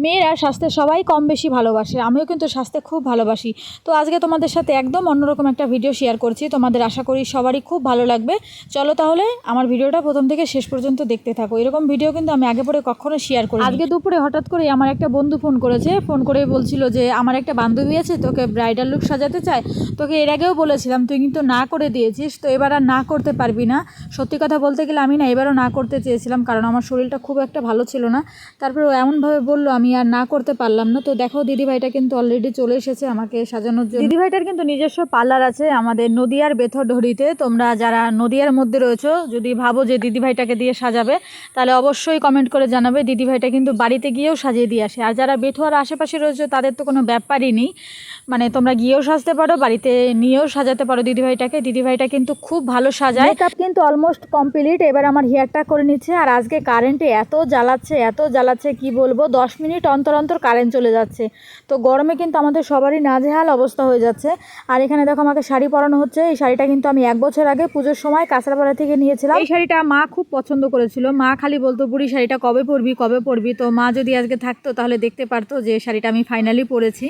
মেয়েরা স্বাস্থ্যে সবাই কম বেশি ভালোবাসে, আমিও কিন্তু স্বাস্থ্যে খুব ভালোবাসি। তো আজকে তোমাদের সাথে একদম অন্যরকম একটা ভিডিও শেয়ার করছি, তোমাদের আশা করি সবারই খুব ভালো লাগবে। চলো তাহলে আমার ভিডিওটা প্রথম থেকে শেষ পর্যন্ত দেখতে থাকো। এরকম ভিডিও কিন্তু আমি আগে পরে কখনো শেয়ার করি। আজকে দুপুরে হঠাৎ করে আমার একটা বন্ধু ফোন করেছে, ফোন করে বলছিল যে আমার একটা বান্ধবী আছে, তোকে ব্রাইডাল লুক সাজাতে চায়। তোকে এর আগেও বলেছিলাম, তুই কিন্তু না করে দিয়েছিস, তো এবার আর না করতে পারবি না। সত্যি কথা বলতে গেলে আমি না এবারও না করতে চেয়েছিলাম, কারণ আমার শরীরটা খুব একটা ভালো ছিল না। তারপরে ও এমনভাবে বললো, আমি আর না করতে পারলাম না। তো দেখো দিদিভাইটা কিন্তু অলরেডি চলে এসেছে আমাকে সাজানোর জন্য। দিদিভাইটার কিন্তু নিজস্ব পার্লার আছে আমাদের নদিয়ার বেথরডহরিতে। তোমরা যারা নদিয়ার মধ্যে রয়েছো, যদি ভাবো যে দিদিভাইটাকে দিয়ে সাজাবে, তাহলে অবশ্যই কমেন্ট করে জানাবে। দিদিভাইটা কিন্তু বাড়িতে গিয়েও সাজিয়ে দিয়ে আসে। আর যারা বেথুয়ার আশেপাশে রয়েছে তাদের তো কোনো ব্যাপারই নেই, মানে তোমরা গিয়েও সাজতে পারো, বাড়িতে নিয়েও সাজাতে পারো দিদিভাইটাকে। দিদিভাইটা কিন্তু খুব ভালো সাজায়। মেকআপ কিন্তু অলমোস্ট কমপ্লিট, এবার আমার হেয়ারটা করে নিচ্ছে। আর আজকে কারেন্টে এত জ্বালাচ্ছে কি বলবো, 10 মিনিট অন্তর অন্তর কারেন্ট চলে যাচ্ছে। তো গরমে কিন্তু আমাদের সবারই নাজেহাল অবস্থা হয়ে যাচ্ছে। আর এখানে দেখো আমাকে শাড়ি পরানো হচ্ছে। এই শাড়িটা কিন্তু আমি 1 বছর আগে পুজোর সময় কাঁচরাপাড়া থেকে নিয়েছিলাম। এই শাড়িটা মা খুব পছন্দ করেছিল, মা খালি বলতো বুড়ি শাড়িটা কবে পরবি। তো মা যদি আজকে থাকতো তাহলে দেখতে পারতো যে শাড়িটা আমি ফাইনালি পরেছি।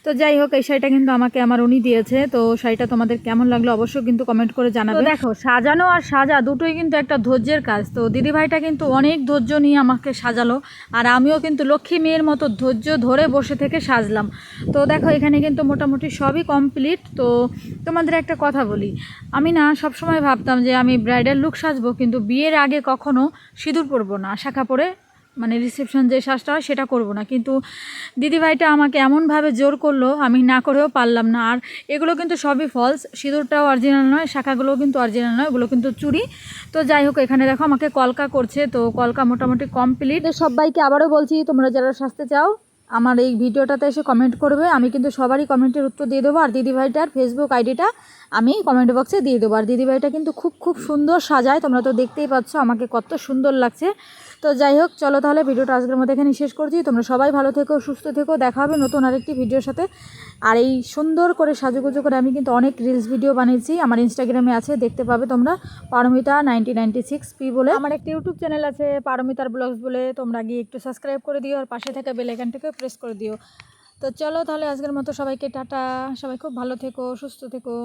তো যাই হোক, এই শাড়িটা কিন্তু আমাকে আমার উনি দিয়েছে। তো শাড়িটা তোমাদের কেমন লাগলো অবশ্যই কিন্তু কমেন্ট করে জানাবে। দেখো সাজানো আর সাজা দুটোই কিন্তু একটা ধৈর্যের কাজ। তো দিদিভাইটা কিন্তু অনেক ধৈর্য নিয়ে আমাকে সাজালো, আর আমিও কিন্তু লক্ষ্মী মেয়ের মতো ধৈর্য ধরে বসে থেকে সাজলাম। তো দেখো এখানে কিন্তু মোটামুটি সবই কমপ্লিট। তো তোমাদের একটা কথা বলি, আমি না সবসময় ভাবতাম যে আমি ব্রাইডাল লুক সাজবো, কিন্তু বিয়ের আগে কখনো সিঁদুর পরবো না, শাখা পরে মানে রিসেপশন যে সাজটা হয় সেটা করব না। কিন্তু দিদিভাইটা আমাকে এমনভাবে জোর করলো, আমি না করেও পারলাম না। আর এগুলো কিন্তু সবই ফলস, সিঁদুরটাও অরিজিনাল নয়, শাখাগুলোও কিন্তু অরিজিনাল নয়, ওগুলো কিন্তু চুরি। তো যাই হোক, এখানে দেখো আমাকে কলকা করছে। তো কলকা মোটামুটি কমপ্লিট। সবাইকে আবারও বলছি, তোমরা যারা সাজতে চাও আমার এই ভিডিওটাতে এসে কমেন্ট করবে, আমি কিন্তু সবারই কমেন্টের উত্তর দিয়ে দেবো। আর দিদিভাইটার ফেসবুক আইডিটা আমি কমেন্ট বক্সে দিয়ে দেবো। আর দিদিভাইটা কিন্তু খুব সুন্দর সাজায়, তোমরা তো দেখতেই পাচ্ছ আমাকে কত সুন্দর লাগছে। তো যাই হোক, চলো তাহলে ভিডিওটা আজকের মধ্যে এখানে শেষ করছি। তোমরা সবাই ভালো থেকো, সুস্থ থেকো, দেখা হবে নতুন আরেকটি ভিডিওর সাথে। আর এই সুন্দর করে সাজুগুজু করে আমি কিন্তু অনেক রিলস ভিডিও বানিয়েছি, আমার ইনস্টাগ্রামে আছে, দেখতে পাবে তোমরা। পারমিতা 1996P বলে আমার একটা ইউটিউব চ্যানেল আছে, পারমিতার ব্লগস বলে। তোমরা গিয়ে একটু সাবস্ক্রাইব করে দিও, আর পাশে থাকা বেল আইকনটাকে প্রেস করে দিও। তো চলো তাহলে আজকের মতো সবাইকে টাটা, সবাই খুব ভালো থেকো, সুস্থ থেকো।